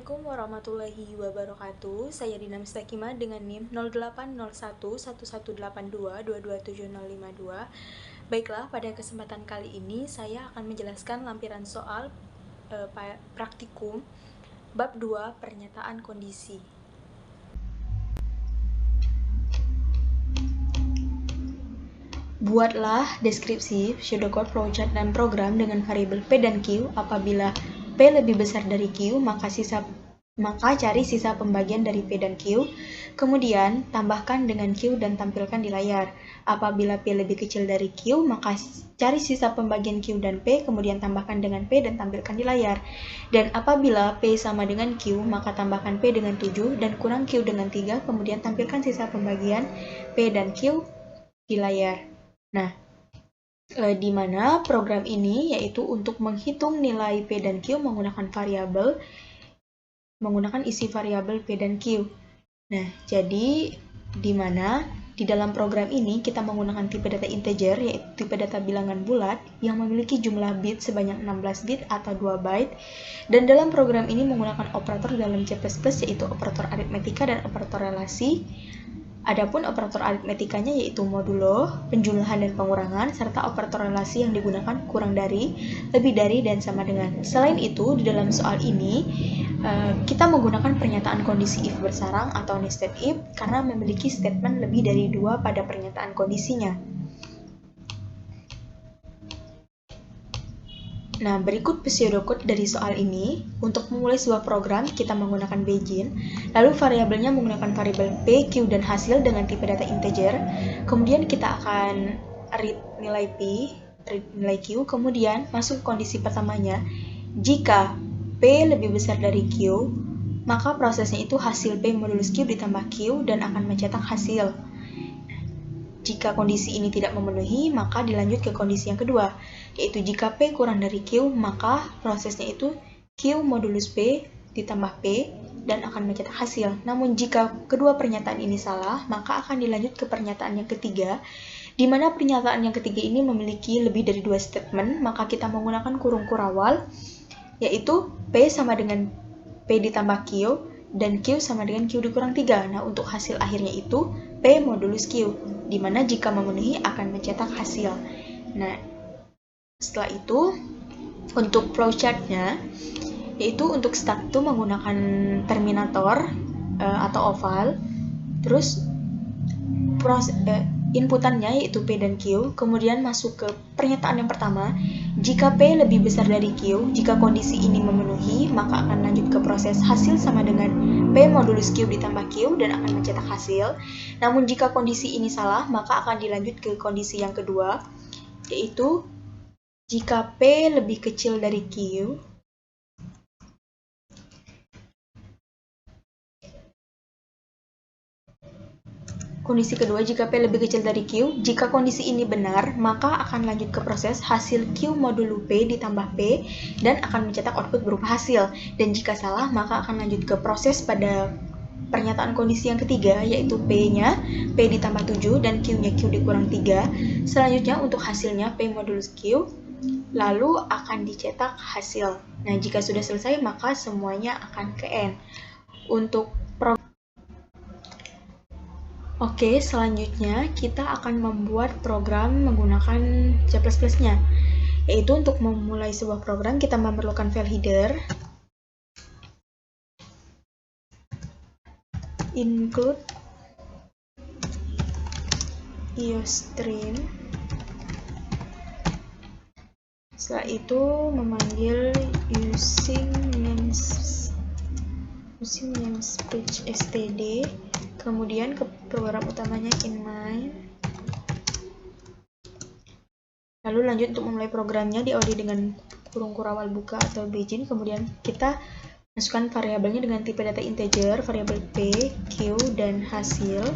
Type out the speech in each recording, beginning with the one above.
Assalamualaikum warahmatullahi wabarakatuh. Saya Dina Mustakima dengan NIM 08011182227052. Baiklah, pada kesempatan kali ini saya akan menjelaskan lampiran soal praktikum bab 2 pernyataan kondisi. Buatlah deskripsi, pseudocode, flowchart, dan program dengan variabel P dan Q. Apabila P lebih besar dari Q, maka cari sisa pembagian dari P dan Q, kemudian tambahkan dengan Q dan tampilkan di layar. Apabila P lebih kecil dari Q, maka cari sisa pembagian Q dan P, kemudian tambahkan dengan P dan tampilkan di layar. Dan apabila P sama dengan Q, maka tambahkan P dengan 7 dan kurang Q dengan 3, kemudian tampilkan sisa pembagian P dan Q di layar. Nah, di mana program ini yaitu untuk menghitung nilai P dan Q menggunakan isi variabel P dan Q. Nah, jadi di mana di dalam program ini kita menggunakan tipe data integer, yaitu tipe data bilangan bulat yang memiliki jumlah bit sebanyak 16 bit atau 2 byte. Dan dalam program ini menggunakan operator dalam C++, yaitu operator aritmetika dan operator relasi. Adapun operator aritmetikanya yaitu modulo, penjumlahan dan pengurangan, serta operator relasi yang digunakan kurang dari, lebih dari, dan sama dengan. Selain itu, di dalam soal ini, kita menggunakan pernyataan kondisi if bersarang atau nested if karena memiliki statement lebih dari 2 pada pernyataan kondisinya. Nah, berikut pseudocode dari soal ini. Untuk memulai sebuah program, kita menggunakan Begin, lalu variabelnya menggunakan variabel P, Q, dan hasil dengan tipe data integer. Kemudian kita akan read nilai P, read nilai Q, kemudian masuk kondisi pertamanya. Jika P lebih besar dari Q, maka prosesnya itu hasil P modulus Q ditambah Q dan akan mencetak hasil. Jika kondisi ini tidak memenuhi, maka dilanjut ke kondisi yang kedua, yaitu jika P kurang dari Q, maka prosesnya itu Q modulus P ditambah P dan akan mencetak hasil. Namun jika kedua pernyataan ini salah, maka akan dilanjut ke pernyataan yang ketiga, di mana pernyataan yang ketiga ini memiliki lebih dari 2 statement, maka kita menggunakan kurung kurawal, yaitu P sama dengan P ditambah Q, dan Q sama dengan Q dikurang 3. Nah, untuk hasil akhirnya itu P modulus Q, di mana jika memenuhi akan mencetak hasil. Nah, setelah itu, untuk flowchart-nya, yaitu untuk start itu menggunakan terminator atau oval, terus inputannya yaitu P dan Q, kemudian masuk ke pernyataan yang pertama. Jika P lebih besar dari Q, jika kondisi ini memenuhi, maka akan lanjut ke proses hasil sama dengan P modulus Q ditambah Q dan akan mencetak hasil. Namun jika kondisi ini salah, maka akan dilanjut ke kondisi yang kedua, yaitu jika P lebih kecil dari Q, kondisi kedua, jika P lebih kecil dari Q, jika kondisi ini benar, maka akan lanjut ke proses hasil Q modulu P ditambah P dan akan mencetak output berupa hasil. Dan jika salah, maka akan lanjut ke proses pada pernyataan kondisi yang ketiga, yaitu P-nya P ditambah 7 dan Q-nya Q dikurang 3. Selanjutnya untuk hasilnya P modulus Q, lalu akan dicetak hasil. Nah, jika sudah selesai, maka semuanya akan ke N. Oke, selanjutnya kita akan membuat program menggunakan C++-nya. Yaitu untuk memulai sebuah program, kita memerlukan file header, include iostream. Setelah itu memanggil using namespace std. Kemudian ke program utamanya inline. Lalu lanjut untuk memulai programnya, diawali dengan kurung kurawal buka atau Begin. Kemudian kita masukkan variabelnya dengan tipe data integer, variabel P, Q, dan hasil.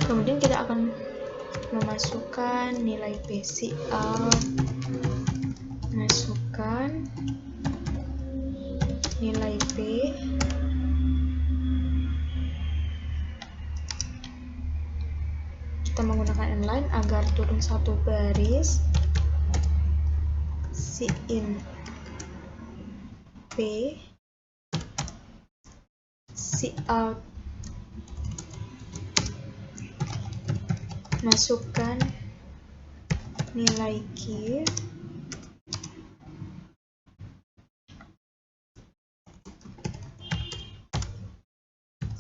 Kemudian kita akan memasukkan nilai P, masukkan nilai P, kita menggunakan inline agar turun satu baris. Sin P, Cout, masukkan nilai Q,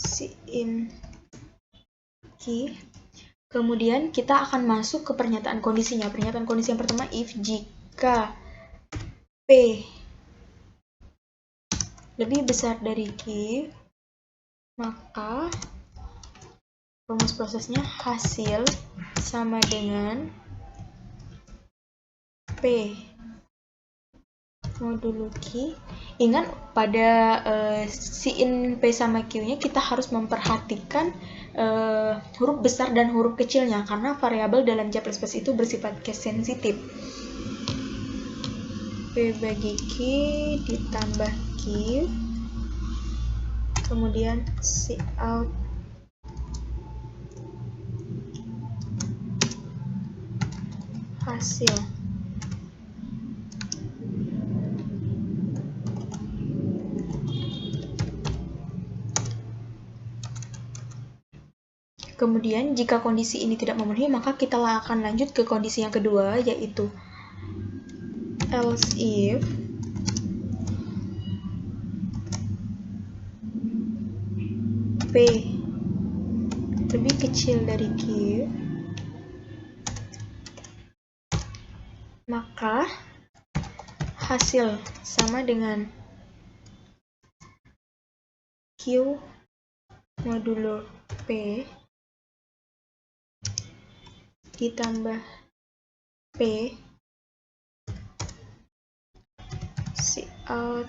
Sin Q. Kemudian kita akan masuk ke pernyataan kondisinya. Pernyataan kondisi yang pertama, if jika P lebih besar dari Q, maka rumus prosesnya hasil sama dengan P modulo Q. Ingat pada sin P sama Q-nya kita harus memperhatikan huruf besar dan huruf kecilnya karena variabel dalam C++ itu bersifat case sensitif. P bagi Q ditambah Q, kemudian Cout hasil. Kemudian jika kondisi ini tidak memenuhi, maka kita akan lanjut ke kondisi yang kedua, yaitu else if P lebih kecil dari Q, maka hasil sama dengan Q modulo P ditambah P Cout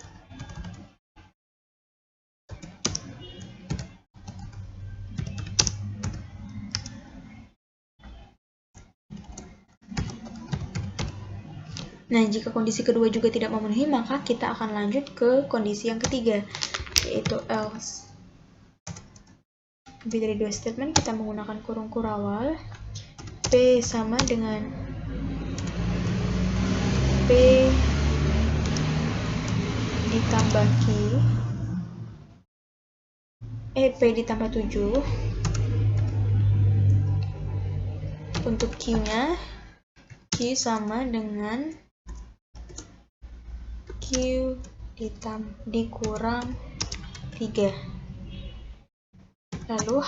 Nah, jika kondisi kedua juga tidak memenuhi, maka kita akan lanjut ke kondisi yang ketiga, yaitu else. Lebih dari dua statement, kita menggunakan kurung kurawal. P sama dengan P ditambah Q, P ditambah 7. Untuk Q-nya, Q sama dengan Q dikurang 3. Lalu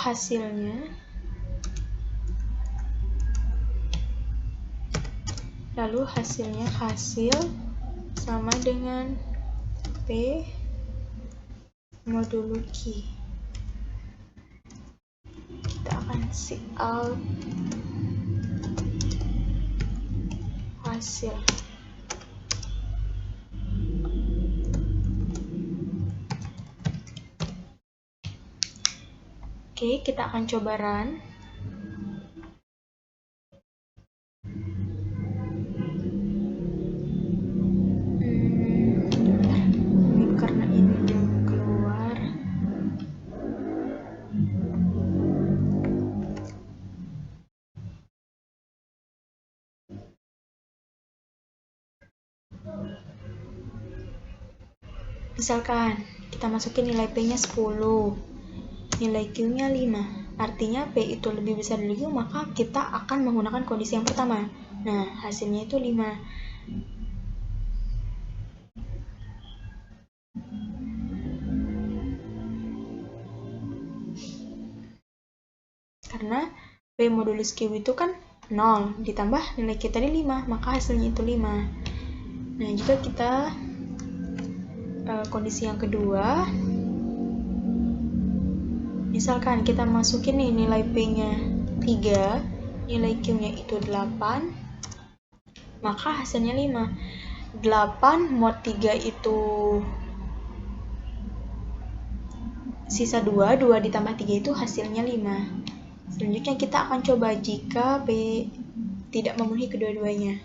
hasilnya hasil sama dengan P modulo Q. Kita akan Cout hasil. Oke, kita akan coba run. Karena ini belum keluar. Misalkan kita masukin nilai P-nya 10. Nilai Q-nya 5, artinya P itu lebih besar dari Q, maka kita akan menggunakan kondisi yang pertama. Nah, hasilnya itu 5. Karena P modulus Q itu kan 0, ditambah nilai Q tadi 5, maka hasilnya itu 5. Nah, jika kita kondisi yang kedua, misalkan kita masukin nih nilai P-nya 3, nilai Q-nya itu 8, maka hasilnya 5. 8 mod 3 itu sisa 2, 2 ditambah 3 itu hasilnya 5. Selanjutnya kita akan coba jika P tidak memenuhi kedua-duanya.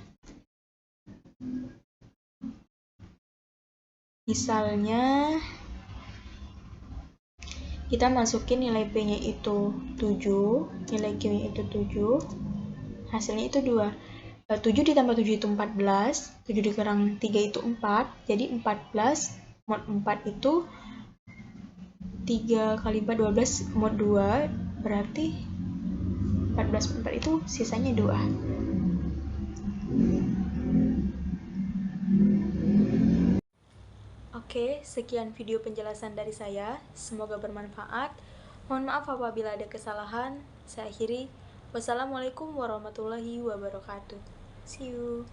Misalnya kita masukin nilai P-nya itu 7, nilai Q-nya itu 7, hasilnya itu 2. 7 ditambah 7 itu 14, 7 dikurang 3 itu 4, jadi 14 mod 4 itu 3 kali 4, 12 mod 2, berarti 14 mod 4 itu sisanya 2. Oke, sekian video penjelasan dari saya. Semoga bermanfaat. Mohon maaf apabila ada kesalahan. Saya akhiri. Wassalamualaikum warahmatullahi wabarakatuh. See you.